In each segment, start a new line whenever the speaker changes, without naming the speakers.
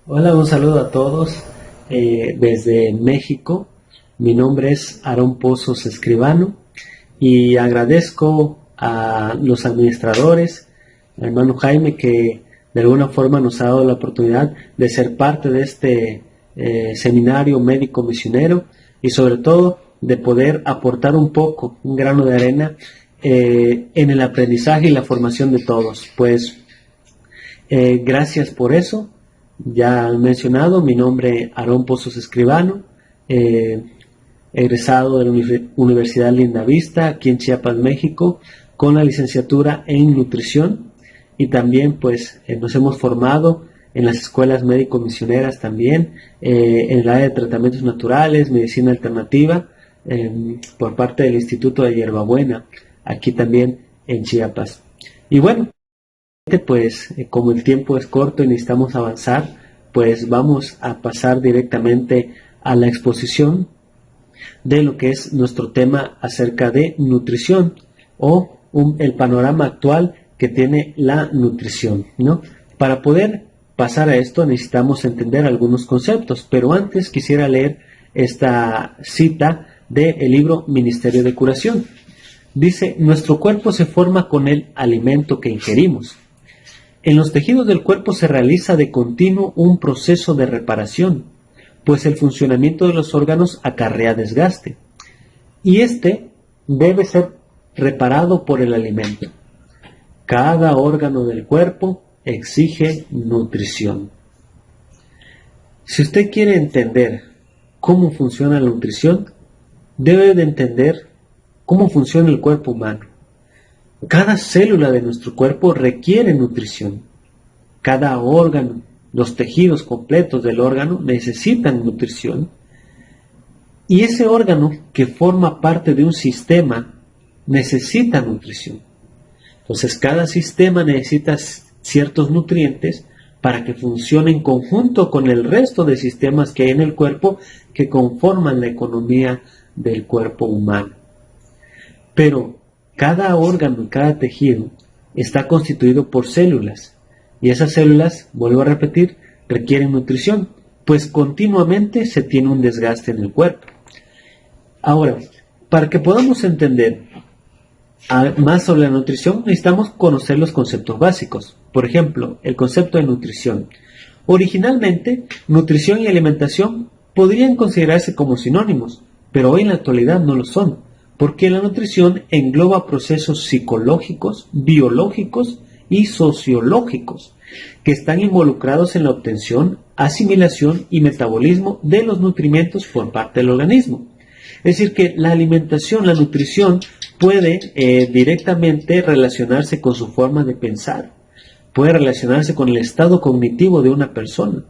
Hola, un saludo a todos desde México. Mi nombre es Aarón Pozos Escribano y agradezco a los administradores, al hermano Jaime, que de alguna forma nos ha dado la oportunidad de ser parte de este seminario médico misionero y sobre todo de poder aportar un poco, un grano de arena en el aprendizaje y la formación de todos. Pues gracias por eso. Ya han mencionado, mi nombre Aarón Pozos Escribano, eh, egresado de la Universidad Lindavista, aquí en Chiapas, México, con la licenciatura en nutrición y también pues nos hemos formado en las escuelas médico-misioneras también, en el área de tratamientos naturales, medicina alternativa, por parte del Instituto de Hierbabuena, aquí también en Chiapas. Y bueno, pues como el tiempo es corto y necesitamos avanzar, pues vamos a pasar directamente a la exposición de lo que es nuestro tema acerca de nutrición o el panorama actual que tiene la nutrición, ¿no? Para poder pasar a esto necesitamos entender algunos conceptos, pero antes quisiera leer esta cita del libro Ministerio de Curación. Dice: nuestro cuerpo se forma con el alimento que ingerimos. En los tejidos del cuerpo se realiza de continuo un proceso de reparación, pues el funcionamiento de los órganos acarrea desgaste, y este debe ser reparado por el alimento. Cada órgano del cuerpo exige nutrición. Si usted quiere entender cómo funciona la nutrición, debe de entender cómo funciona el cuerpo humano. Cada célula de nuestro cuerpo requiere nutrición. Cada órgano, los tejidos completos del órgano necesitan nutrición. Y ese órgano que forma parte de un sistema necesita nutrición. Entonces cada sistema necesita ciertos nutrientes para que funcione en conjunto con el resto de sistemas que hay en el cuerpo que conforman la economía del cuerpo humano. Pero cada órgano y cada tejido está constituido por células, y esas células, vuelvo a repetir, requieren nutrición, pues continuamente se tiene un desgaste en el cuerpo. Ahora, para que podamos entender más sobre la nutrición, necesitamos conocer los conceptos básicos. Por ejemplo, el concepto de nutrición. Originalmente, nutrición y alimentación podrían considerarse como sinónimos, pero hoy en la actualidad no lo son, porque la nutrición engloba procesos psicológicos, biológicos y sociológicos que están involucrados en la obtención, asimilación y metabolismo de los nutrimentos por parte del organismo. Es decir, que la alimentación, la nutrición, puede directamente relacionarse con su forma de pensar, puede relacionarse con el estado cognitivo de una persona,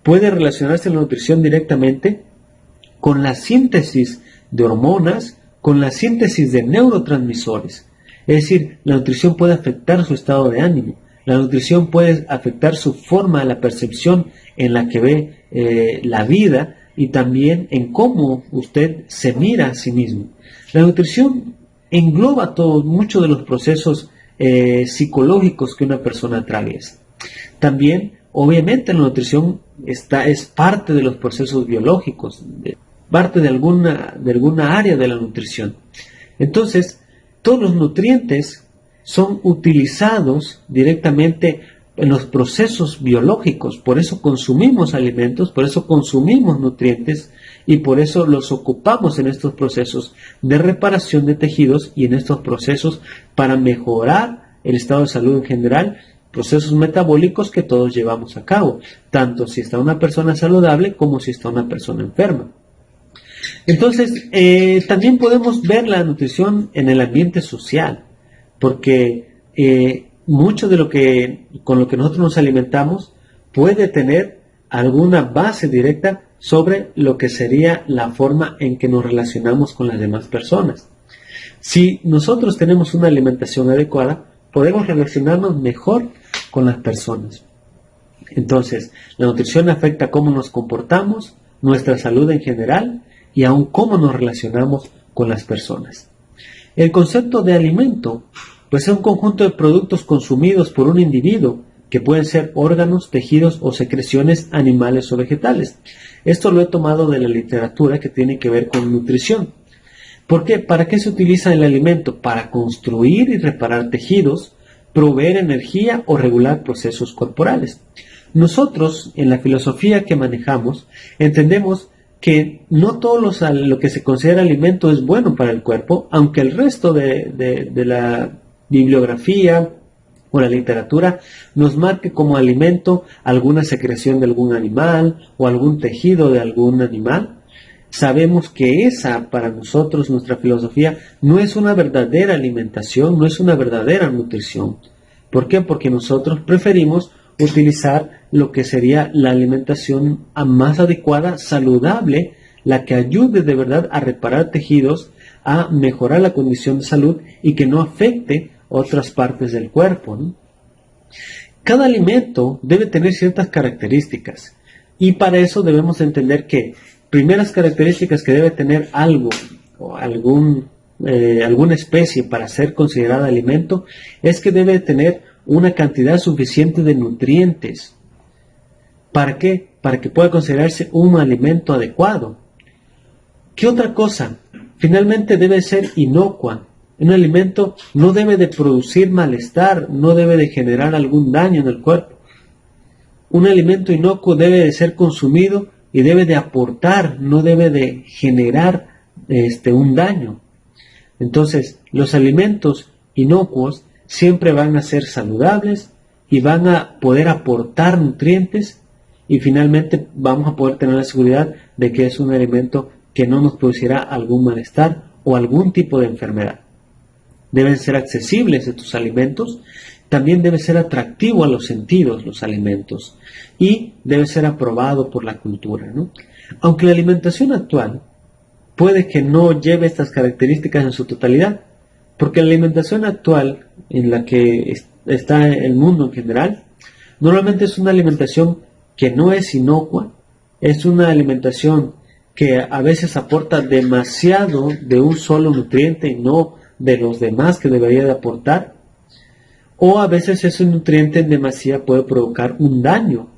puede relacionarse la nutrición directamente con la síntesis de hormonas, con la síntesis de neurotransmisores. Es decir, la nutrición puede afectar su estado de ánimo, la nutrición puede afectar su forma, la percepción en la que ve la vida y también en cómo usted se mira a sí mismo. La nutrición engloba muchos de los procesos psicológicos que una persona atraviesa. También, obviamente, la nutrición es parte de los procesos biológicos, parte de alguna área de la nutrición. Entonces, todos los nutrientes son utilizados directamente en los procesos biológicos, por eso consumimos alimentos, por eso consumimos nutrientes y por eso los ocupamos en estos procesos de reparación de tejidos y en estos procesos para mejorar el estado de salud en general, procesos metabólicos que todos llevamos a cabo, tanto si está una persona saludable como si está una persona enferma. Entonces, también podemos ver la nutrición en el ambiente social, porque mucho de con lo que nosotros nos alimentamos puede tener alguna base directa sobre lo que sería la forma en que nos relacionamos con las demás personas. Si nosotros tenemos una alimentación adecuada, podemos relacionarnos mejor con las personas. Entonces, la nutrición afecta cómo nos comportamos, nuestra salud en general y aún cómo nos relacionamos con las personas. El concepto de alimento, pues es un conjunto de productos consumidos por un individuo que pueden ser órganos, tejidos o secreciones animales o vegetales. Esto lo he tomado de la literatura que tiene que ver con nutrición. ¿Por qué? ¿Para qué se utiliza el alimento? Para construir y reparar tejidos, proveer energía o regular procesos corporales. Nosotros, en la filosofía que manejamos, entendemos que no todo lo que se considera alimento es bueno para el cuerpo, aunque el resto de la bibliografía o la literatura nos marque como alimento alguna secreción de algún animal o algún tejido de algún animal. Sabemos que esa, para nosotros, nuestra filosofía, no es una verdadera alimentación, no es una verdadera nutrición. ¿Por qué? Porque nosotros preferimos utilizar lo que sería la alimentación más adecuada, saludable, la que ayude de verdad a reparar tejidos, a mejorar la condición de salud y que no afecte otras partes del cuerpo, ¿no? Cada alimento debe tener ciertas características y para eso debemos entender que primeras características que debe tener algo o alguna especie para ser considerada alimento es que debe tener una cantidad suficiente de nutrientes. ¿Para qué? Para que pueda considerarse un alimento adecuado. ¿Qué otra cosa? Finalmente debe ser inocua. Un alimento no debe de producir malestar, no debe de generar algún daño en el cuerpo. Un alimento inocuo debe de ser consumido y debe de aportar, no debe de generar un daño. Entonces, los alimentos inocuos siempre van a ser saludables y van a poder aportar nutrientes y finalmente vamos a poder tener la seguridad de que es un alimento que no nos producirá algún malestar o algún tipo de enfermedad. Deben ser accesibles estos alimentos, también debe ser atractivo a los sentidos los alimentos y debe ser aprobado por la cultura, ¿no? Aunque la alimentación actual puede que no lleve estas características en su totalidad, porque la alimentación actual en la que está el mundo en general, normalmente es una alimentación que no es inocua, es una alimentación que a veces aporta demasiado de un solo nutriente y no de los demás que debería de aportar, o a veces ese nutriente en demasía puede provocar un daño.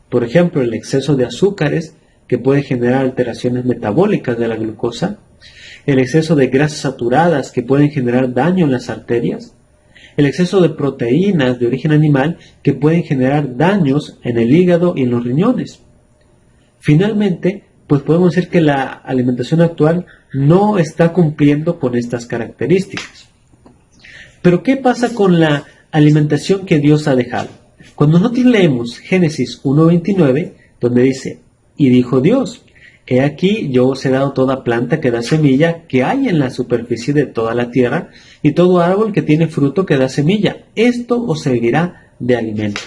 Por ejemplo, el exceso de azúcares que puede generar alteraciones metabólicas de la glucosa, el exceso de grasas saturadas que pueden generar daño en las arterias, el exceso de proteínas de origen animal que pueden generar daños en el hígado y en los riñones. Finalmente, pues podemos decir que la alimentación actual no está cumpliendo con estas características. Pero ¿qué pasa con la alimentación que Dios ha dejado? Cuando nosotros leemos Génesis 1:29, donde dice, y dijo Dios, he aquí yo os he dado toda planta que da semilla que hay en la superficie de toda la tierra, y todo árbol que tiene fruto que da semilla, esto os servirá de alimento.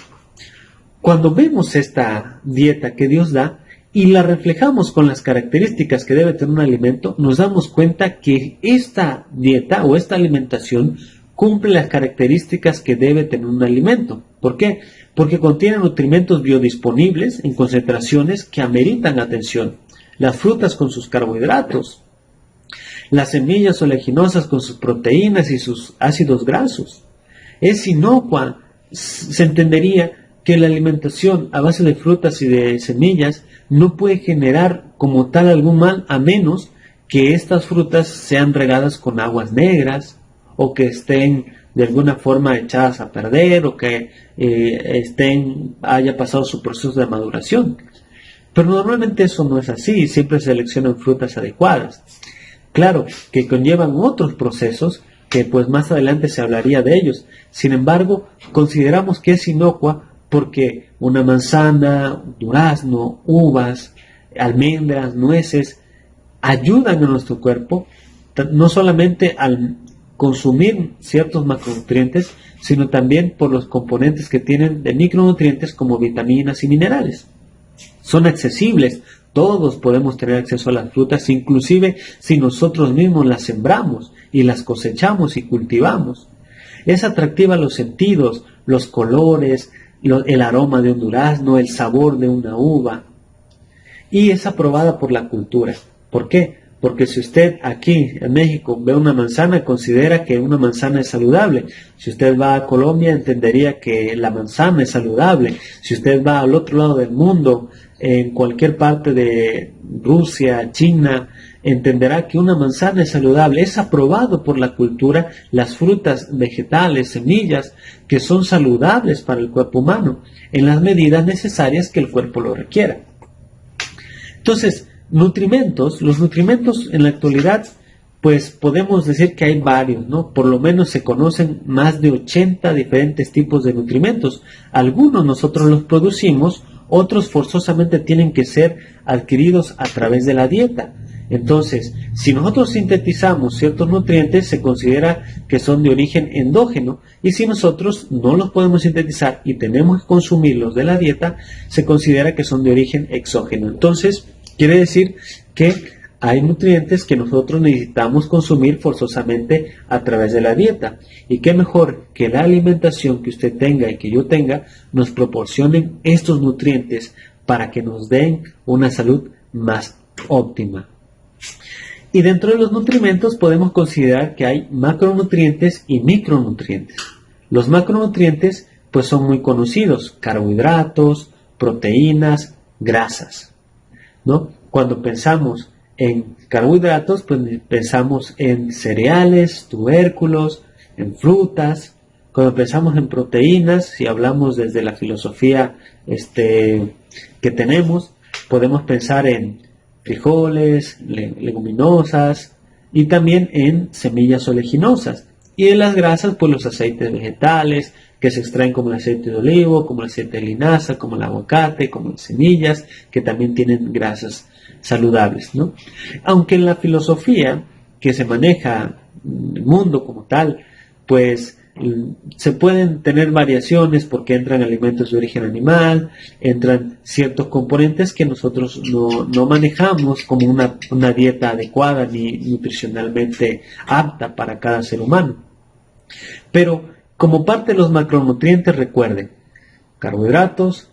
Cuando vemos esta dieta que Dios da, y la reflejamos con las características que debe tener un alimento, nos damos cuenta que esta dieta o esta alimentación cumple las características que debe tener un alimento. ¿Por qué? Porque contiene nutrimentos biodisponibles en concentraciones que ameritan atención. Las frutas con sus carbohidratos, las semillas oleaginosas con sus proteínas y sus ácidos grasos. Es inocua. Se entendería que la alimentación a base de frutas y de semillas no puede generar como tal algún mal, a menos que estas frutas sean regadas con aguas negras o que estén de alguna forma echadas a perder o que haya pasado su proceso de maduración. Pero normalmente eso no es así, siempre seleccionan frutas adecuadas. Claro que conllevan otros procesos que pues más adelante se hablaría de ellos. Sin embargo, consideramos que es inocua porque una manzana, durazno, uvas, almendras, nueces ayudan a nuestro cuerpo no solamente al consumir ciertos macronutrientes, sino también por los componentes que tienen de micronutrientes como vitaminas y minerales. Son accesibles, todos podemos tener acceso a las frutas, inclusive si nosotros mismos las sembramos y las cosechamos y cultivamos. Es atractiva a los sentidos, los colores, el aroma de un durazno, el sabor de una uva, y es aprobada por la cultura. ¿Por qué? porque si usted aquí en México ve una manzana, considera que una manzana es saludable. Si usted va a Colombia, entendería que la manzana es saludable. Si usted va al otro lado del mundo, en cualquier parte de Rusia, China, entenderá que una manzana es saludable. Es aprobado por la cultura las frutas, vegetales, semillas, que son saludables para el cuerpo humano, en las medidas necesarias que el cuerpo lo requiera. Entonces, los nutrimentos en la actualidad, pues podemos decir que hay varios, ¿no? Por lo menos se conocen más de 80 diferentes tipos de nutrimentos. Algunos nosotros los producimos, otros forzosamente tienen que ser adquiridos a través de la dieta. Entonces, si nosotros sintetizamos ciertos nutrientes, se considera que son de origen endógeno, y si nosotros no los podemos sintetizar y tenemos que consumirlos de la dieta, se considera que son de origen exógeno. Entonces, quiere decir que hay nutrientes que nosotros necesitamos consumir forzosamente a través de la dieta. Y qué mejor que la alimentación que usted tenga y que yo tenga nos proporcionen estos nutrientes para que nos den una salud más óptima. Y dentro de los nutrimentos podemos considerar que hay macronutrientes y micronutrientes. Los macronutrientes pues son muy conocidos: carbohidratos, proteínas, grasas, ¿no? Cuando pensamos en carbohidratos, pues pensamos en cereales, tubérculos, en frutas. Cuando pensamos en proteínas, si hablamos desde la filosofía que tenemos, podemos pensar en frijoles, leguminosas y también en semillas oleaginosas. Y de las grasas, pues los aceites vegetales que se extraen, como el aceite de olivo, como el aceite de linaza, como el aguacate, como las semillas, que también tienen grasas saludables, ¿no? Aunque en la filosofía que se maneja en el mundo como tal, pues se pueden tener variaciones porque entran alimentos de origen animal, entran ciertos componentes que nosotros no manejamos como una dieta adecuada ni nutricionalmente apta para cada ser humano. Pero como parte de los macronutrientes, recuerden: carbohidratos,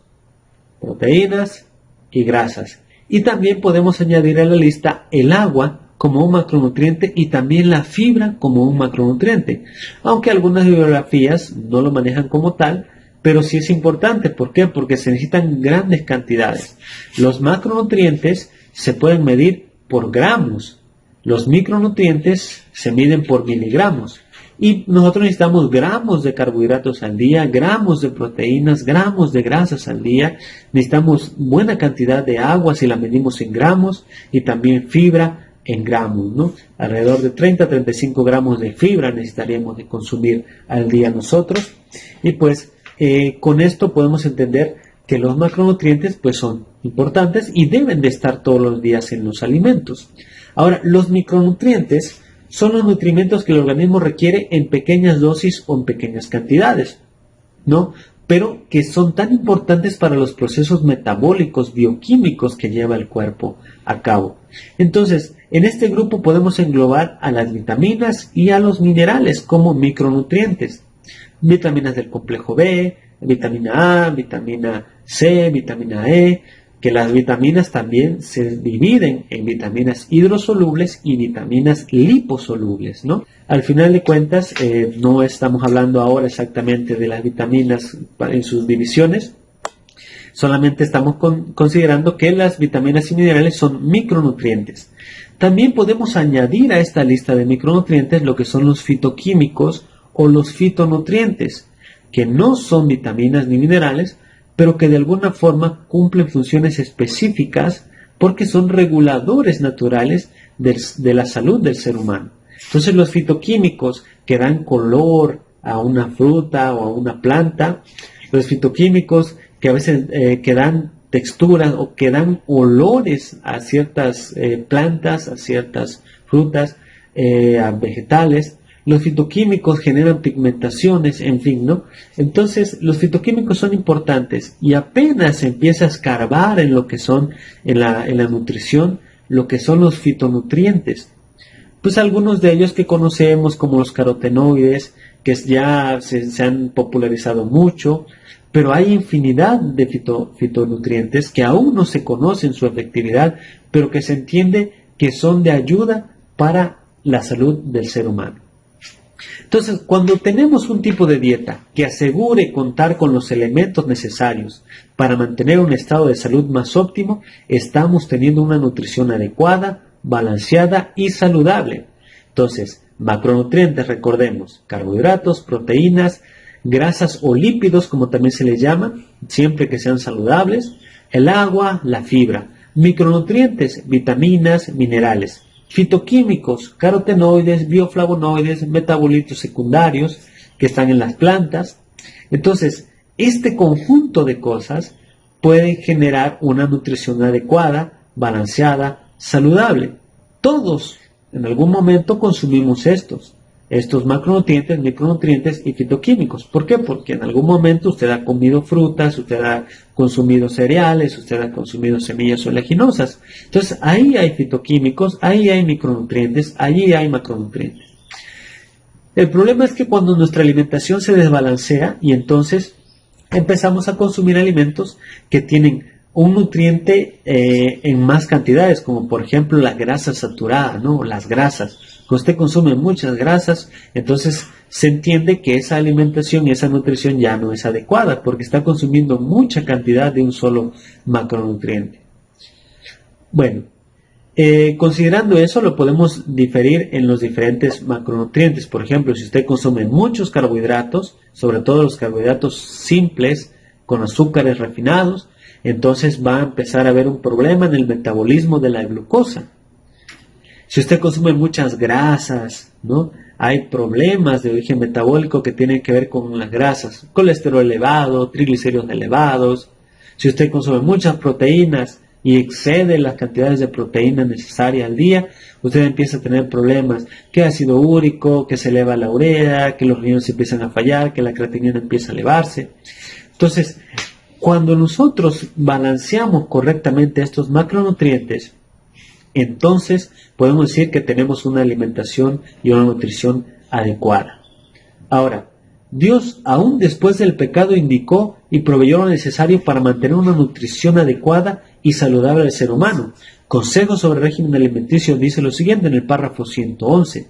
proteínas y grasas. Y también podemos añadir a la lista el agua como un macronutriente y también la fibra como un macronutriente, aunque algunas bibliografías no lo manejan como tal, pero sí es importante. ¿Por qué? Porque se necesitan grandes cantidades. Los macronutrientes se pueden medir por gramos, los micronutrientes se miden por miligramos, y nosotros necesitamos gramos de carbohidratos al día, gramos de proteínas, gramos de grasas al día. Necesitamos buena cantidad de agua si la medimos en gramos, y también fibra en gramos, ¿no? Alrededor de 30 a 35 gramos de fibra necesitaríamos de consumir al día nosotros. Y pues con esto podemos entender que los macronutrientes pues son importantes y deben de estar todos los días en los alimentos. Ahora, los micronutrientes son los nutrimentos que el organismo requiere en pequeñas dosis o en pequeñas cantidades, ¿no? Pero que son tan importantes para los procesos metabólicos, bioquímicos que lleva el cuerpo a cabo. Entonces, en este grupo podemos englobar a las vitaminas y a los minerales como micronutrientes. Vitaminas del complejo B, vitamina A, vitamina C, vitamina E, que las vitaminas también se dividen en vitaminas hidrosolubles y vitaminas liposolubles, ¿no? Al final de cuentas, no estamos hablando ahora exactamente de las vitaminas en sus divisiones, solamente estamos considerando que las vitaminas y minerales son micronutrientes. También podemos añadir a esta lista de micronutrientes lo que son los fitoquímicos o los fitonutrientes, que no son vitaminas ni minerales, pero que de alguna forma cumplen funciones específicas porque son reguladores naturales de la salud del ser humano. Entonces, los fitoquímicos que dan color a una fruta o a una planta, los fitoquímicos que a veces que dan texturas o que dan olores a ciertas plantas, a ciertas frutas, a vegetales. Los fitoquímicos generan pigmentaciones, en fin, ¿no? Entonces, los fitoquímicos son importantes y apenas se empieza a escarbar en lo que son, en la nutrición, lo que son los fitonutrientes. Pues algunos de ellos que conocemos, como los carotenoides, que ya se han popularizado mucho, pero hay infinidad de fitonutrientes que aún no se conocen su efectividad, pero que se entiende que son de ayuda para la salud del ser humano. Entonces, cuando tenemos un tipo de dieta que asegure contar con los elementos necesarios para mantener un estado de salud más óptimo, estamos teniendo una nutrición adecuada, balanceada y saludable. Entonces, macronutrientes, recordemos, carbohidratos, proteínas, grasas o lípidos, como también se les llama, siempre que sean saludables, el agua, la fibra, micronutrientes, vitaminas, minerales, fitoquímicos, carotenoides, bioflavonoides, metabolitos secundarios que están en las plantas. Entonces, este conjunto de cosas pueden generar una nutrición adecuada, balanceada, saludable. Todos en algún momento consumimos estos macronutrientes, micronutrientes y fitoquímicos. ¿Por qué? Porque en algún momento usted ha comido frutas, usted ha consumido cereales, usted ha consumido semillas oleaginosas. Entonces ahí hay fitoquímicos, ahí hay micronutrientes, allí hay macronutrientes. El problema es que cuando nuestra alimentación se desbalancea y entonces empezamos a consumir alimentos que tienen un nutriente en más cantidades, como por ejemplo la grasa saturada, ¿no? Las grasas. Que usted consume muchas grasas, entonces se entiende que esa alimentación y esa nutrición ya no es adecuada porque está consumiendo mucha cantidad de un solo macronutriente. Bueno, considerando eso, lo podemos diferir en los diferentes macronutrientes. Por ejemplo, si usted consume muchos carbohidratos, sobre todo los carbohidratos simples con azúcares refinados, entonces va a empezar a haber un problema en el metabolismo de la glucosa. Si usted consume muchas grasas, ¿no? Hay problemas de origen metabólico que tienen que ver con las grasas, colesterol elevado, triglicéridos elevados. Si usted consume muchas proteínas y excede las cantidades de proteína necesarias al día, usted empieza a tener problemas, que ácido úrico, que se eleva la urea, que los riñones empiezan a fallar, que la creatinina empieza a elevarse. Entonces, cuando nosotros balanceamos correctamente estos macronutrientes, entonces podemos decir que tenemos una alimentación y una nutrición adecuada. Ahora, Dios, aún después del pecado, indicó y proveyó lo necesario para mantener una nutrición adecuada y saludable del ser humano. Consejos sobre régimen alimenticio dice lo siguiente en el párrafo 111.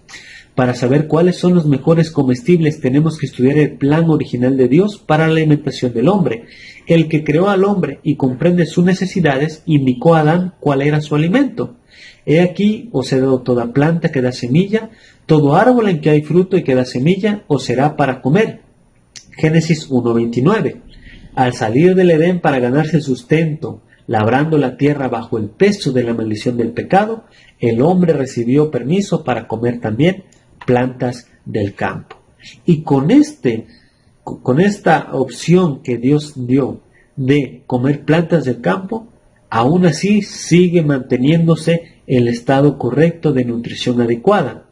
Para saber cuáles son los mejores comestibles, tenemos que estudiar el plan original de Dios para la alimentación del hombre. El que creó al hombre y comprende sus necesidades, indicó a Adán cuál era su alimento. He aquí, os he dado toda planta que da semilla, todo árbol en que hay fruto y que da semilla, os será para comer. Génesis 1:29. Al salir del Edén para ganarse sustento, labrando la tierra bajo el peso de la maldición del pecado, el hombre recibió permiso para comer también plantas del campo. Y con esta opción que Dios dio de comer plantas del campo, aún así sigue manteniéndose el estado correcto de nutrición adecuada.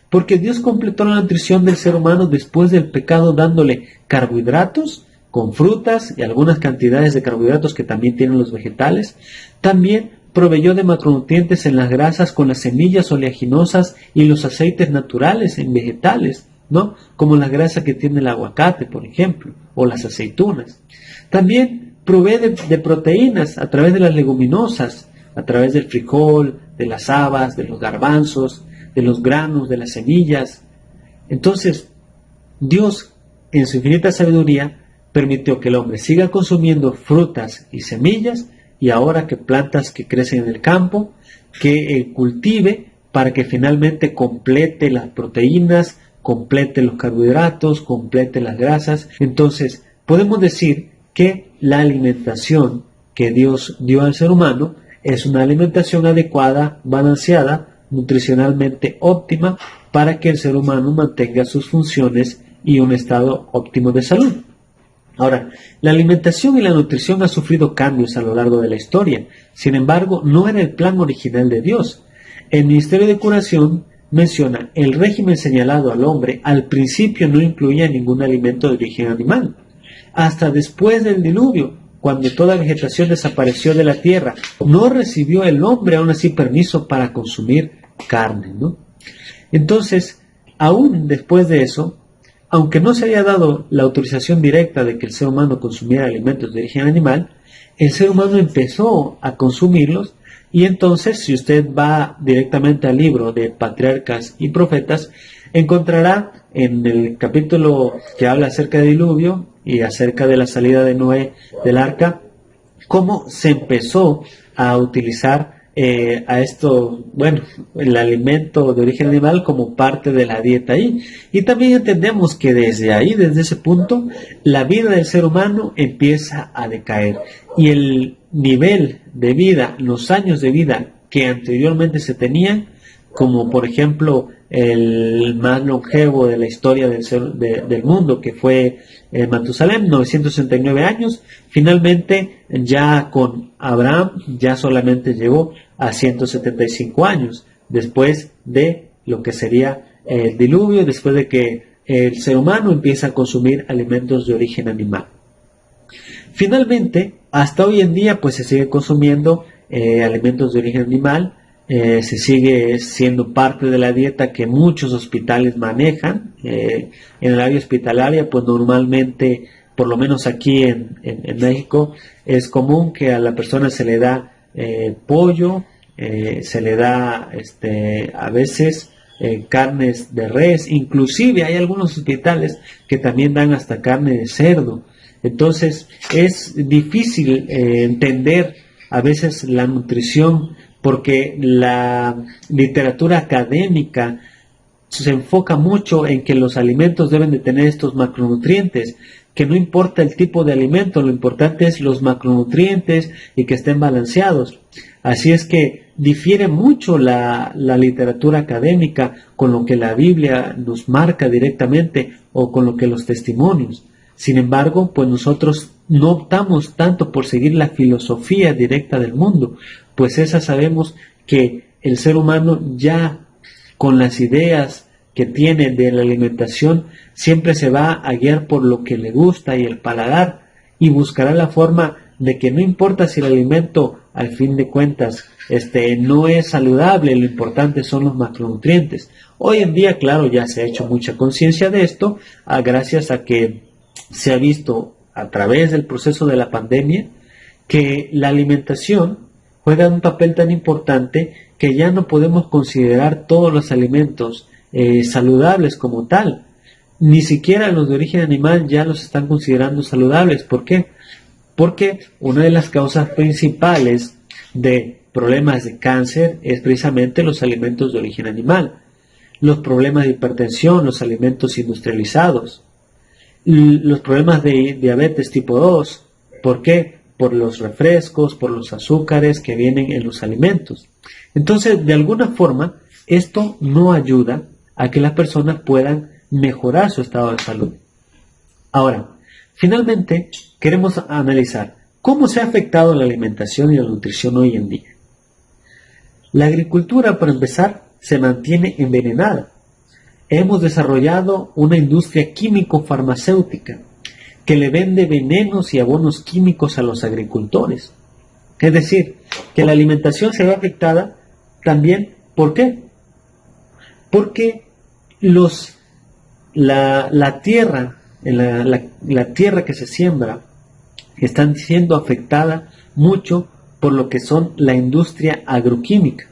Porque Dios completó la nutrición del ser humano después del pecado dándole carbohidratos con frutas y algunas cantidades de carbohidratos que también tienen los vegetales. También proveyó de macronutrientes en las grasas con las semillas oleaginosas y los aceites naturales en vegetales, ¿no? Como la grasa que tiene el aguacate, por ejemplo, o las aceitunas. También provee de proteínas a través de las leguminosas, a través del frijol, de las habas, de los garbanzos, de los granos, de las semillas. Entonces, Dios, en su infinita sabiduría, permitió que el hombre siga consumiendo frutas y semillas, y ahora que plantas que crecen en el campo, que cultive para que finalmente complete las proteínas, complete los carbohidratos, complete las grasas. Entonces, podemos decir que la alimentación que Dios dio al ser humano es una alimentación adecuada, balanceada, nutricionalmente óptima, para que el ser humano mantenga sus funciones y un estado óptimo de salud. Ahora, la alimentación y la nutrición han sufrido cambios a lo largo de la historia. Sin embargo, no era el plan original de Dios. El Ministerio de Curación menciona el régimen señalado al hombre al principio no incluía ningún alimento de origen animal. Hasta después del diluvio, cuando toda vegetación desapareció de la tierra, no recibió el hombre aún así permiso para consumir carne, ¿no? Entonces, aún después de eso, aunque no se haya dado la autorización directa de que el ser humano consumiera alimentos de origen animal, el ser humano empezó a consumirlos Y entonces, si usted va directamente al libro de Patriarcas y Profetas, encontrará en el capítulo que habla acerca del diluvio y acerca de la salida de Noé del arca, cómo se empezó a utilizar a esto, bueno, el alimento de origen animal como parte de la dieta ahí. Y también entendemos que desde ahí, desde ese punto, la vida del ser humano empieza a decaer. Y el nivel de vida, los años de vida que anteriormente se tenían, como por ejemplo el más longevo de la historia del mundo, que fue Matusalén, 969 años. Finalmente, ya con Abraham, ya solamente llegó a 175 años, después de lo que sería el diluvio, después de que el ser humano empieza a consumir alimentos de origen animal. Finalmente, hasta hoy en día, pues se sigue consumiendo alimentos de origen animal, se sigue siendo parte de la dieta que muchos hospitales manejan. En el área hospitalaria, pues normalmente, por lo menos aquí en México, es común que a la persona se le da pollo, se le da a veces carnes de res, inclusive hay algunos hospitales que también dan hasta carne de cerdo. Entonces es difícil entender a veces la nutrición, porque la literatura académica se enfoca mucho en que los alimentos deben de tener estos macronutrientes, que no importa el tipo de alimento, lo importante es los macronutrientes y que estén balanceados. Así es que difiere mucho la literatura académica con lo que la Biblia nos marca directamente o con lo que los testimonios. Sin embargo, pues nosotros no optamos tanto por seguir la filosofía directa del mundo, pues esa sabemos que el ser humano ya con las ideas que tiene de la alimentación siempre se va a guiar por lo que le gusta y el paladar, y buscará la forma de que no importa si el alimento al fin de cuentas no es saludable, lo importante son los macronutrientes. Hoy en día, claro, ya se ha hecho mucha conciencia de esto, gracias a que se ha visto a través del proceso de la pandemia que la alimentación juega un papel tan importante que ya no podemos considerar todos los alimentos saludables como tal. Ni siquiera los de origen animal ya los están considerando saludables. ¿Por qué? Porque una de las causas principales de problemas de cáncer es precisamente los alimentos de origen animal. Los problemas de hipertensión, los alimentos industrializados. Los problemas de diabetes tipo 2. ¿Por qué? Por los refrescos, por los azúcares que vienen en los alimentos. Entonces, de alguna forma, esto no ayuda a que las personas puedan mejorar su estado de salud. Ahora, finalmente, queremos analizar cómo se ha afectado la alimentación y la nutrición hoy en día. La agricultura, para empezar, se mantiene envenenada. Hemos desarrollado una industria químico-farmacéutica que le vende venenos y abonos químicos a los agricultores. Es decir, que la alimentación se ve afectada también. ¿Por qué? Porque la tierra, la tierra que se siembra, están siendo afectada mucho por lo que son la industria agroquímica.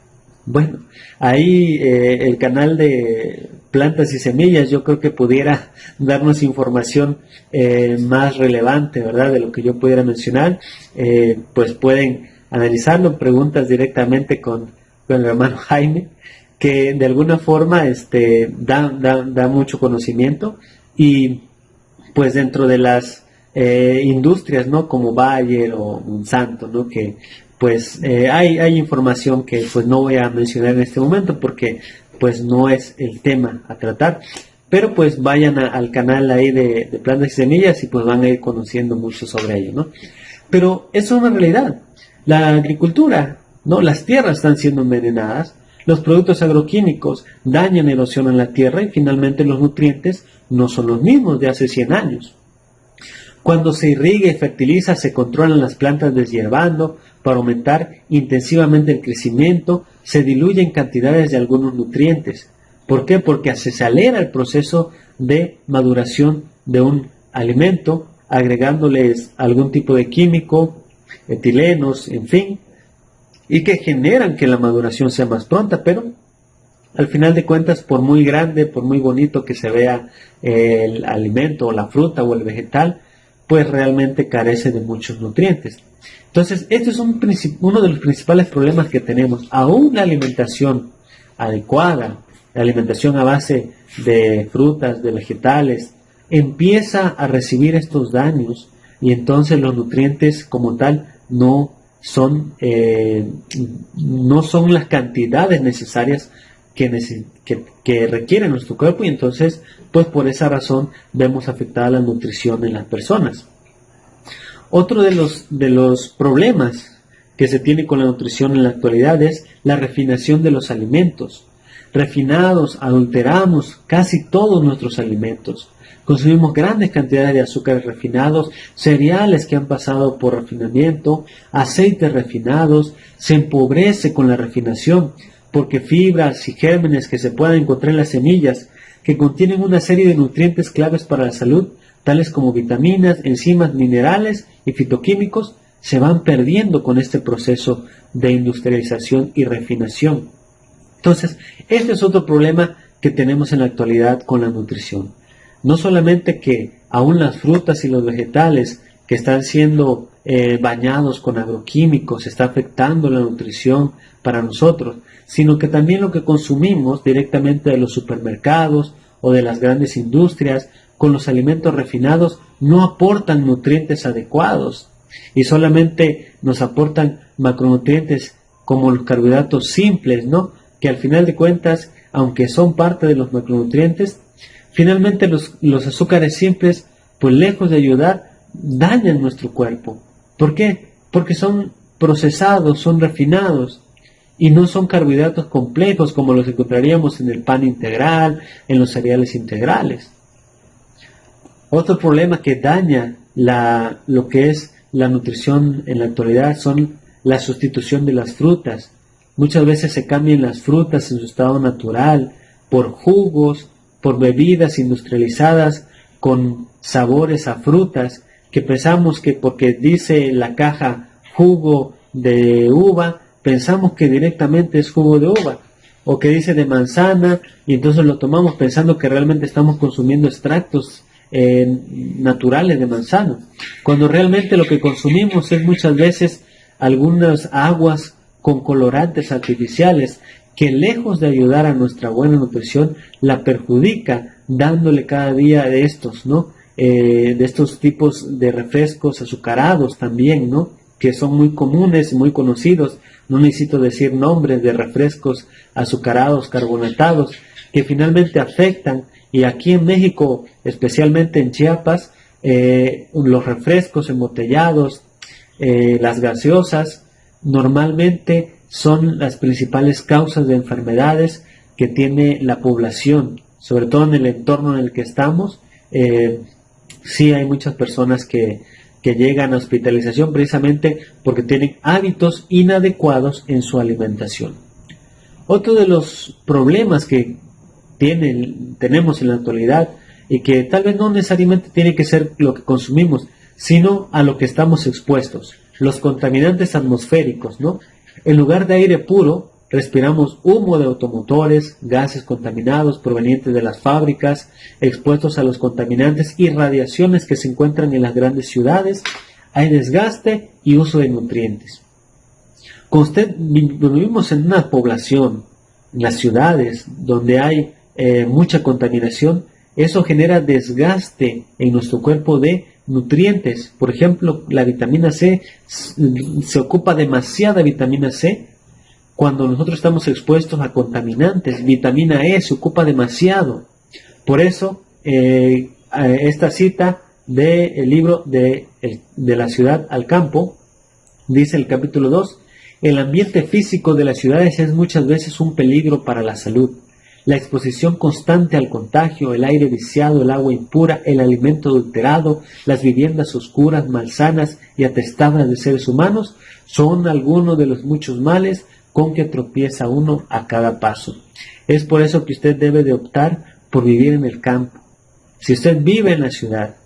Bueno, ahí el canal de Plantas y Semillas yo creo que pudiera darnos información más relevante, ¿verdad? De lo que yo pudiera mencionar. Pues pueden analizarlo, preguntas directamente con el hermano Jaime, que de alguna forma da mucho conocimiento. Y pues dentro de las industrias, ¿no? Como Bayer o Monsanto, ¿no? Que pues hay información que pues no voy a mencionar en este momento porque pues no es el tema a tratar, pero pues vayan al canal ahí de Plantas y Semillas y pues van a ir conociendo mucho sobre ello, ¿no? Pero eso es una realidad. La agricultura, ¿no? Las tierras están siendo envenenadas, los productos agroquímicos dañan, erosionan la tierra y finalmente los nutrientes no son los mismos de hace 100 años. Cuando se irriga y fertiliza, se controlan las plantas deshierbando para aumentar intensivamente el crecimiento, se diluyen cantidades de algunos nutrientes. ¿Por qué? Porque se acelera el proceso de maduración de un alimento, agregándoles algún tipo de químico, etilenos, en fin. y que generan que la maduración sea más pronta, pero al final de cuentas, por muy grande, por muy bonito que se vea el alimento o la fruta o el vegetal, pues realmente carece de muchos nutrientes. Entonces, este es uno de los principales problemas que tenemos. Aún la alimentación adecuada, la alimentación a base de frutas, de vegetales, empieza a recibir estos daños y entonces los nutrientes como tal no son las cantidades necesarias que requiere nuestro cuerpo, y entonces pues por esa razón vemos afectada la nutrición en las personas. Otro de los problemas que se tiene con la nutrición en la actualidad es la refinación de los alimentos. Refinados, adulteramos casi todos nuestros alimentos. Consumimos grandes cantidades de azúcares refinados, cereales que han pasado por refinamiento, aceites refinados. Se empobrece con la refinación porque fibras y gérmenes que se puedan encontrar en las semillas, que contienen una serie de nutrientes claves para la salud, tales como vitaminas, enzimas, minerales y fitoquímicos, se van perdiendo con este proceso de industrialización y refinación. Entonces, este es otro problema que tenemos en la actualidad con la nutrición. No solamente que aún las frutas y los vegetales que están siendo bañados con agroquímicos está afectando la nutrición para nosotros, sino que también lo que consumimos directamente de los supermercados o de las grandes industrias con los alimentos refinados no aportan nutrientes adecuados y solamente nos aportan macronutrientes como los carbohidratos simples, ¿no? Que al final de cuentas, aunque son parte de los macronutrientes, finalmente los azúcares simples, pues lejos de ayudar, dañan nuestro cuerpo. ¿Por qué? Porque son procesados, son refinados y no son carbohidratos complejos como los encontraríamos en el pan integral, en los cereales integrales. Otro problema que daña lo que es la nutrición en la actualidad son la sustitución de las frutas. Muchas veces se cambian las frutas en su estado natural por jugos, por bebidas industrializadas con sabores a frutas, que pensamos que porque dice la caja jugo de uva, pensamos que directamente es jugo de uva, o que dice de manzana, y entonces lo tomamos pensando que realmente estamos consumiendo extractos naturales de manzana, cuando realmente lo que consumimos es muchas veces algunas aguas con colorantes artificiales que lejos de ayudar a nuestra buena nutrición la perjudica, dándole cada día de estos, ¿no? De estos tipos de refrescos azucarados también, ¿no? Que son muy comunes, muy conocidos. No necesito decir nombres de refrescos azucarados, carbonatados, que finalmente afectan. Y aquí en México, especialmente en Chiapas, los refrescos embotellados, las gaseosas, normalmente son las principales causas de enfermedades que tiene la población, sobre todo en el entorno en el que estamos. Sí hay muchas personas que llegan a hospitalización precisamente porque tienen hábitos inadecuados en su alimentación. Otro de los problemas que tenemos en la actualidad, y que tal vez no necesariamente tiene que ser lo que consumimos, sino a lo que estamos expuestos, los contaminantes atmosféricos, ¿no? En lugar de aire puro, respiramos humo de automotores, gases contaminados provenientes de las fábricas, expuestos a los contaminantes y radiaciones que se encuentran en las grandes ciudades. Hay desgaste y uso de nutrientes. Cuando vivimos en una población, en las ciudades, donde hay mucha contaminación, eso genera desgaste en nuestro cuerpo de nutrientes. Por ejemplo, la vitamina C, se ocupa demasiada vitamina C cuando nosotros estamos expuestos a contaminantes. Vitamina E se ocupa demasiado. Por eso, esta cita del libro de la ciudad al campo, dice el capítulo 2, el ambiente físico de las ciudades es muchas veces un peligro para la salud. La exposición constante al contagio, el aire viciado, el agua impura, el alimento adulterado, las viviendas oscuras, malsanas y atestadas de seres humanos son algunos de los muchos males con que tropieza uno a cada paso. Es por eso que usted debe de optar por vivir en el campo. Si usted vive en la ciudad,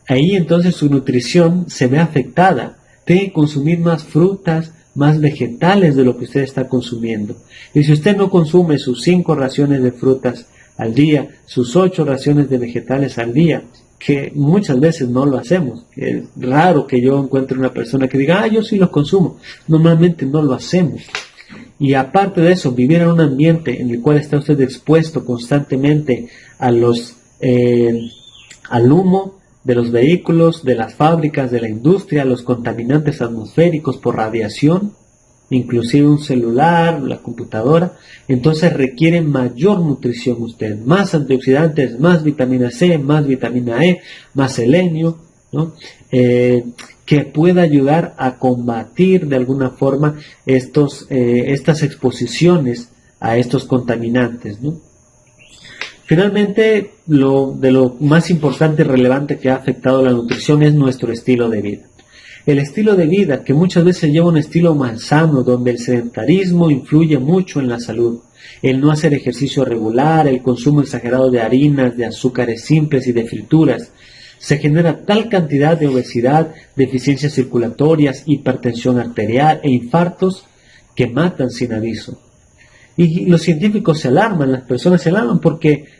ahí entonces su nutrición se ve afectada. Tiene que consumir más frutas, más vegetales de lo que usted está consumiendo. Y si usted no consume sus 5 raciones de frutas al día, sus 8 raciones de vegetales al día, que muchas veces no lo hacemos. Es raro que yo encuentre una persona que diga, yo sí los consumo. Normalmente no lo hacemos. Y aparte de eso, vivir en un ambiente en el cual está usted expuesto constantemente a al humo de los vehículos, de las fábricas, de la industria, los contaminantes atmosféricos por radiación, inclusive un celular, la computadora, entonces requiere mayor nutrición usted, más antioxidantes, más vitamina C, más vitamina E, más selenio, ¿no? Que pueda ayudar a combatir de alguna forma estas exposiciones a estos contaminantes, ¿no? Finalmente, de lo más importante y relevante que ha afectado la nutrición es nuestro estilo de vida. El estilo de vida, que muchas veces lleva un estilo malsano, donde el sedentarismo influye mucho en la salud. El no hacer ejercicio regular, el consumo exagerado de harinas, de azúcares simples y de frituras. Se genera tal cantidad de obesidad, deficiencias circulatorias, hipertensión arterial e infartos que matan sin aviso. Y los científicos se alarman, las personas se alarman porque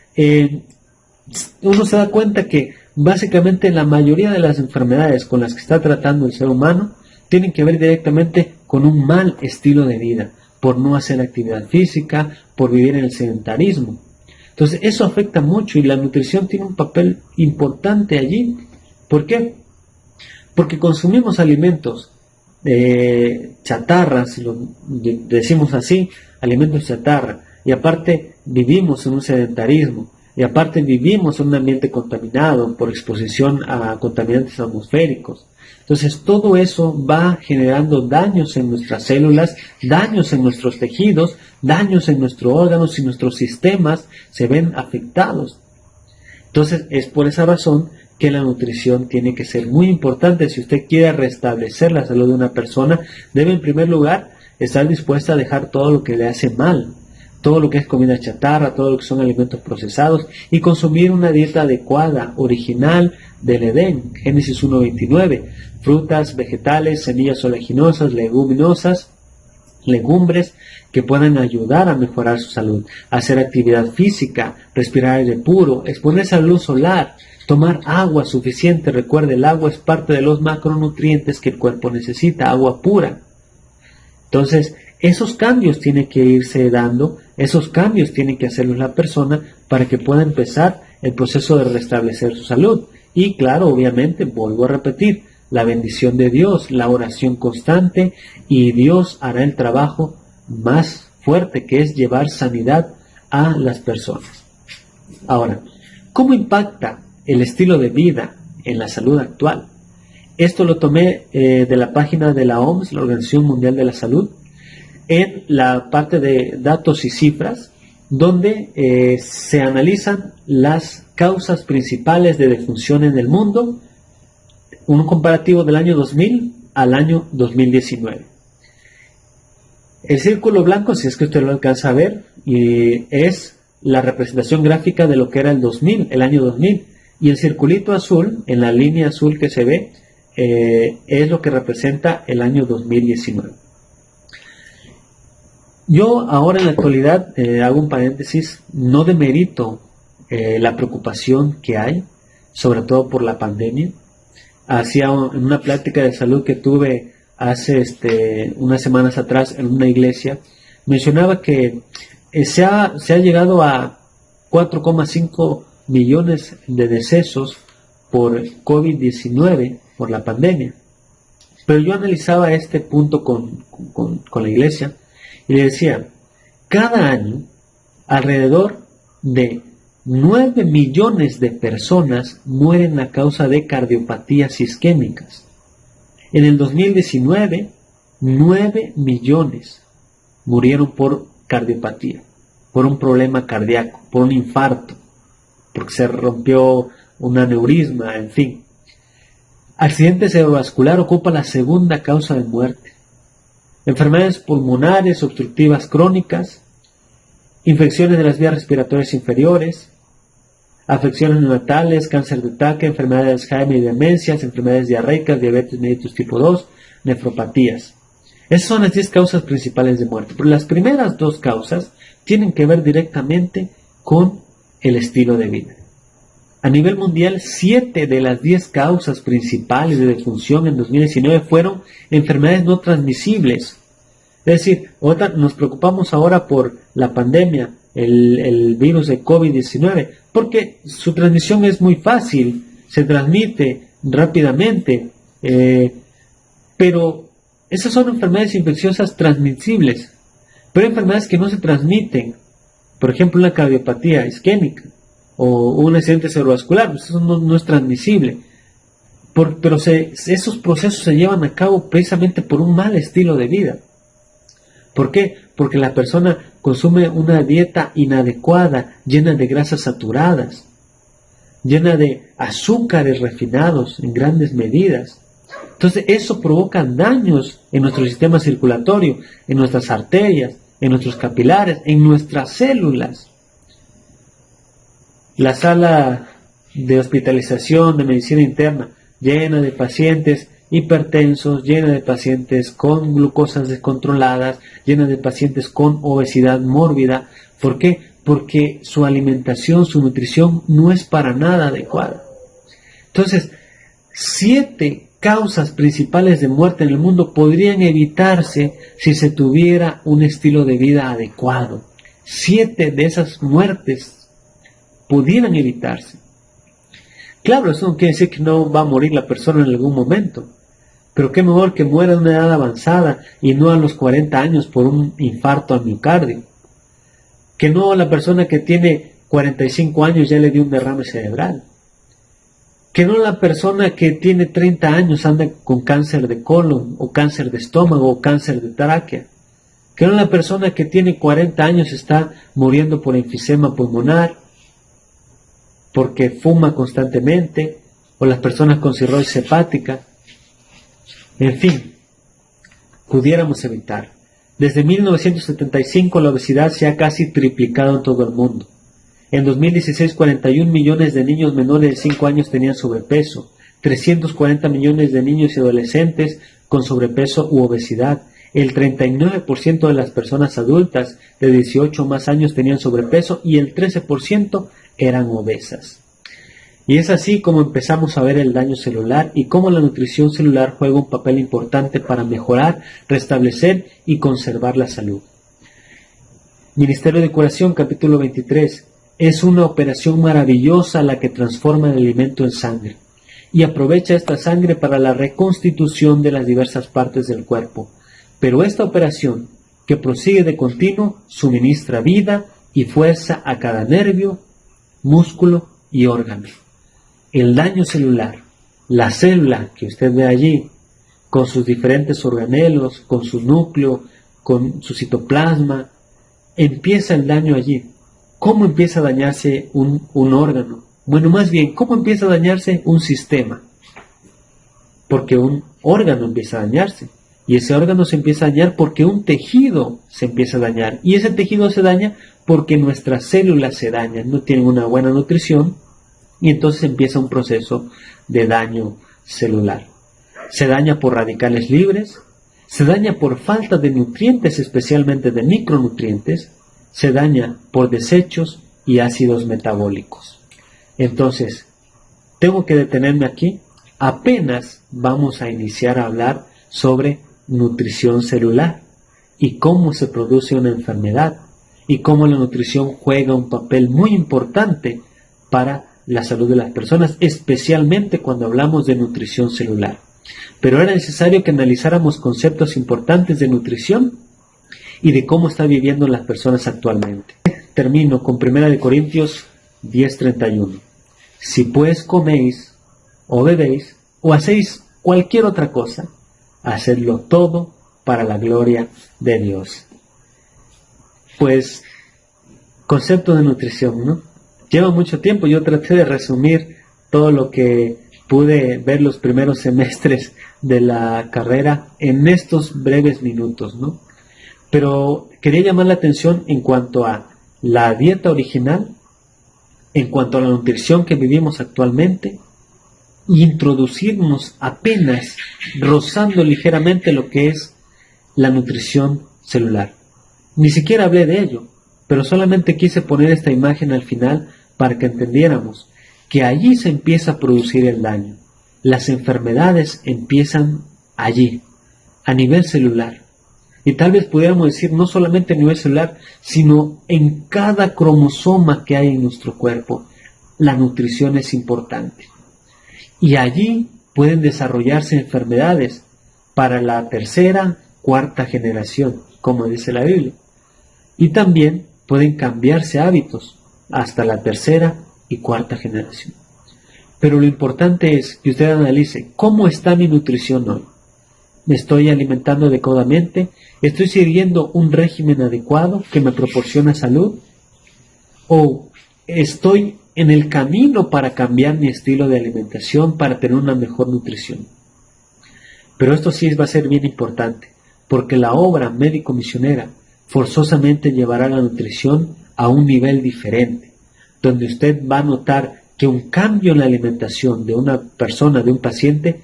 uno se da cuenta que básicamente la mayoría de las enfermedades con las que está tratando el ser humano tienen que ver directamente con un mal estilo de vida, por no hacer actividad física, por vivir en el sedentarismo. Entonces eso afecta mucho y la nutrición tiene un papel importante allí. ¿Por qué? Porque consumimos alimentos chatarra, si lo decimos así, alimentos chatarra, y aparte vivimos en un sedentarismo, y aparte vivimos en un ambiente contaminado por exposición a contaminantes atmosféricos. Entonces todo eso va generando daños en nuestras células, daños en nuestros tejidos, daños en nuestros órganos y nuestros sistemas se ven afectados. Entonces es por esa razón que la nutrición tiene que ser muy importante. Si usted quiere restablecer la salud de una persona, debe en primer lugar estar dispuesta a dejar todo lo que le hace mal, todo lo que es comida chatarra, todo lo que son alimentos procesados, y consumir una dieta adecuada, original del Edén, Génesis 1:29, frutas, vegetales, semillas oleaginosas, leguminosas, legumbres que puedan ayudar a mejorar su salud, hacer actividad física, respirar aire puro, exponerse a la luz solar, tomar agua suficiente. Recuerde, el agua es parte de los macronutrientes que el cuerpo necesita, agua pura. Entonces, esos cambios tienen que irse dando, esos cambios tienen que hacerlos la persona para que pueda empezar el proceso de restablecer su salud. Y claro, obviamente, vuelvo a repetir, la bendición de Dios, la oración constante, y Dios hará el trabajo más fuerte, que es llevar sanidad a las personas. Ahora, ¿cómo impacta el estilo de vida en la salud actual? Esto lo tomé de la página de la OMS, la Organización Mundial de la Salud, en la parte de datos y cifras, donde se analizan las causas principales de defunción en el mundo, un comparativo del año 2000 al año 2019. El círculo blanco, si es que usted lo alcanza a ver, es la representación gráfica de lo que era el 2000, el año 2000, y el circulito azul, en la línea azul que se ve, es lo que representa el año 2019. Yo ahora en la actualidad, hago un paréntesis, no demerito la preocupación que hay, sobre todo por la pandemia. En una plática de salud que tuve hace unas semanas atrás en una iglesia, mencionaba que se ha llegado a 4,5 millones de decesos por COVID-19, por la pandemia. Pero yo analizaba este punto con la iglesia y le decía, cada año alrededor de 9 millones de personas mueren a causa de cardiopatías isquémicas. En el 2019, 9 millones murieron por cardiopatía, por un problema cardíaco, por un infarto, porque se rompió un aneurisma, en fin. Accidente cerebrovascular ocupa la segunda causa de muerte. Enfermedades pulmonares obstructivas crónicas, infecciones de las vías respiratorias inferiores, afecciones neonatales, cáncer de taque, enfermedades de Alzheimer y demencias, enfermedades diarreicas, diabetes mellitus tipo 2, nefropatías. Esas son las 10 causas principales de muerte. Pero las primeras 2 causas tienen que ver directamente con el estilo de vida. A nivel mundial, 7 de las 10 causas principales de defunción en 2019 fueron enfermedades no transmisibles. Es decir, nos preocupamos ahora por la pandemia, el virus de COVID-19, porque su transmisión es muy fácil, se transmite rápidamente, pero esas son enfermedades infecciosas transmisibles. Pero hay enfermedades que no se transmiten, por ejemplo una cardiopatía isquémica o un accidente cerebrovascular, pues eso no es transmisible. Pero esos procesos se llevan a cabo precisamente por un mal estilo de vida. ¿Por qué? Porque la persona consume una dieta inadecuada, llena de grasas saturadas, llena de azúcares refinados en grandes medidas. Entonces eso provoca daños en nuestro sistema circulatorio, en nuestras arterias, en nuestros capilares, en nuestras células. La sala de hospitalización de medicina interna llena de pacientes hipertensos, llena de pacientes con glucosas descontroladas, llena de pacientes con obesidad mórbida. ¿Por qué? Porque su alimentación, su nutrición no es para nada adecuada. Entonces, 7 causas principales de muerte en el mundo podrían evitarse si se tuviera un estilo de vida adecuado. 7 de esas muertes pudieran evitarse. Claro, eso no quiere decir que no va a morir la persona en algún momento, pero qué mejor que muera a una edad avanzada y no a los 40 años por un infarto al miocardio. Que no a la persona que tiene 45 años ya le dio un derrame cerebral. Que no la persona que tiene 30 años anda con cáncer de colon o cáncer de estómago o cáncer de tráquea. Que no la persona que tiene 40 años está muriendo por enfisema pulmonar, porque fuma constantemente, o las personas con cirrosis hepática. En fin, pudiéramos evitar. Desde 1975 la obesidad se ha casi triplicado en todo el mundo. En 2016, 41 millones de niños menores de 5 años tenían sobrepeso, 340 millones de niños y adolescentes con sobrepeso u obesidad. El 39% de las personas adultas de 18 o más años tenían sobrepeso y el 13% eran obesas. Y es así como empezamos a ver el daño celular y cómo la nutrición celular juega un papel importante para mejorar, restablecer y conservar la salud. Ministerio de Curación, capítulo 23. Es una operación maravillosa la que transforma el alimento en sangre y aprovecha esta sangre para la reconstitución de las diversas partes del cuerpo. Pero esta operación, que prosigue de continuo, suministra vida y fuerza a cada nervio, músculo y órgano. El daño celular, la célula que usted ve allí, con sus diferentes organelos, con su núcleo, con su citoplasma, empieza el daño allí. ¿Cómo empieza a dañarse un órgano? Bueno, más bien, ¿cómo empieza a dañarse un sistema? Porque un órgano empieza a dañarse. Y ese órgano se empieza a dañar porque un tejido se empieza a dañar. Y ese tejido se daña porque nuestras células se dañan, no tienen una buena nutrición. Y entonces empieza un proceso de daño celular. Se daña por radicales libres, se daña por falta de nutrientes, especialmente de micronutrientes, se daña por desechos y ácidos metabólicos. Entonces, tengo que detenerme aquí. Apenas vamos a iniciar a hablar sobre nutrición celular y cómo se produce una enfermedad y cómo la nutrición juega un papel muy importante para la salud de las personas, especialmente cuando hablamos de nutrición celular. Pero era necesario que analizáramos conceptos importantes de nutrición y de cómo están viviendo las personas actualmente. Termino con 1 Corintios 10:31. Si pues coméis o bebéis o hacéis cualquier otra cosa, hacedlo todo para la gloria de Dios. Pues, concepto de nutrición, ¿no? Lleva mucho tiempo, yo traté de resumir todo lo que pude ver los primeros semestres de la carrera en estos breves minutos, ¿no? Pero quería llamar la atención en cuanto a la dieta original, en cuanto a la nutrición que vivimos actualmente, y introducirnos apenas rozando ligeramente lo que es la nutrición celular. Ni siquiera hablé de ello, pero solamente quise poner esta imagen al final para que entendiéramos que allí se empieza a producir el daño. Las enfermedades empiezan allí, a nivel celular. Y tal vez pudiéramos decir no solamente a nivel celular, sino en cada cromosoma que hay en nuestro cuerpo. La nutrición es importante. Y allí pueden desarrollarse enfermedades para la tercera, cuarta generación, como dice la Biblia. Y también pueden cambiarse hábitos hasta la tercera y cuarta generación. Pero lo importante es que usted analice cómo está mi nutrición hoy. ¿Me estoy alimentando adecuadamente? ¿Estoy siguiendo un régimen adecuado que me proporciona salud? ¿O estoy en el camino para cambiar mi estilo de alimentación para tener una mejor nutrición? Pero esto sí va a ser bien importante, porque la obra médico-misionera forzosamente llevará la nutrición a un nivel diferente, donde usted va a notar que un cambio en la alimentación de una persona, de un paciente,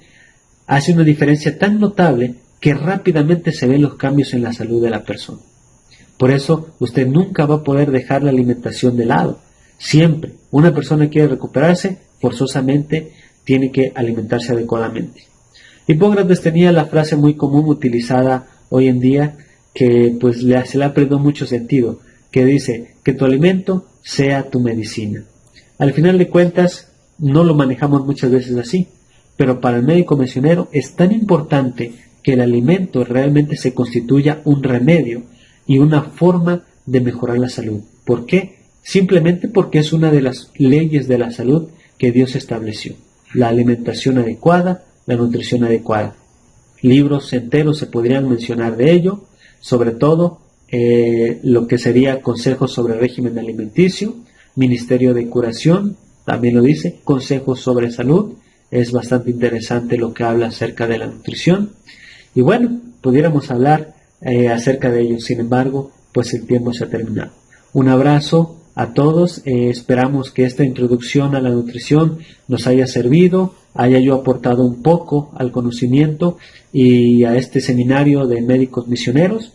hace una diferencia tan notable que rápidamente se ven los cambios en la salud de la persona. Por eso, usted nunca va a poder dejar la alimentación de lado. Siempre, una persona quiere recuperarse, forzosamente tiene que alimentarse adecuadamente. Hipócrates tenía la frase muy común utilizada hoy en día, que pues se le ha perdido mucho sentido, que dice que tu alimento sea tu medicina. Al final de cuentas, no lo manejamos muchas veces así, pero para el médico misionero es tan importante que el alimento realmente se constituya un remedio y una forma de mejorar la salud. ¿Por qué? Simplemente porque es una de las leyes de la salud que Dios estableció. La alimentación adecuada, la nutrición adecuada. Libros enteros se podrían mencionar de ello, sobre todo lo que sería consejos sobre régimen alimenticio, ministerio de curación, también lo dice, consejos sobre salud. Es bastante interesante lo que habla acerca de la nutrición. Y bueno, pudiéramos hablar acerca de ello. Sin embargo, pues el tiempo se ha terminado. Un abrazo a todos. Esperamos que esta introducción a la nutrición nos haya servido, haya yo aportado un poco al conocimiento y a este seminario de médicos misioneros.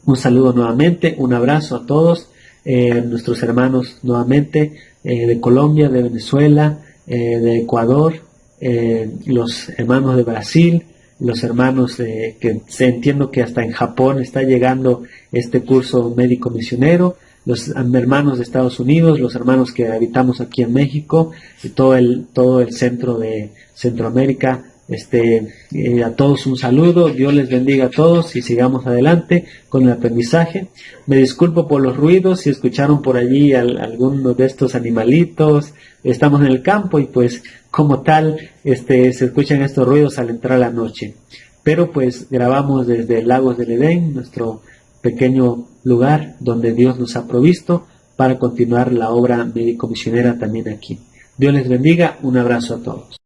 Un saludo nuevamente, un abrazo a todos, nuestros hermanos nuevamente de Colombia, de Venezuela, de Ecuador, los hermanos de Brasil, los hermanos que entiendo que hasta en Japón está llegando este curso médico misionero, los hermanos de Estados Unidos, los hermanos que habitamos aquí en México, y todo el centro de Centroamérica. A todos un saludo, Dios les bendiga a todos y sigamos adelante con el aprendizaje. Me disculpo por los ruidos, si escucharon por allí algunos de estos animalitos. Estamos en el campo y pues como tal se escuchan estos ruidos al entrar la noche. Pero pues grabamos desde Lagos del Edén, nuestro pequeño lugar donde Dios nos ha provisto para continuar la obra médico-misionera también aquí. Dios les bendiga, un abrazo a todos.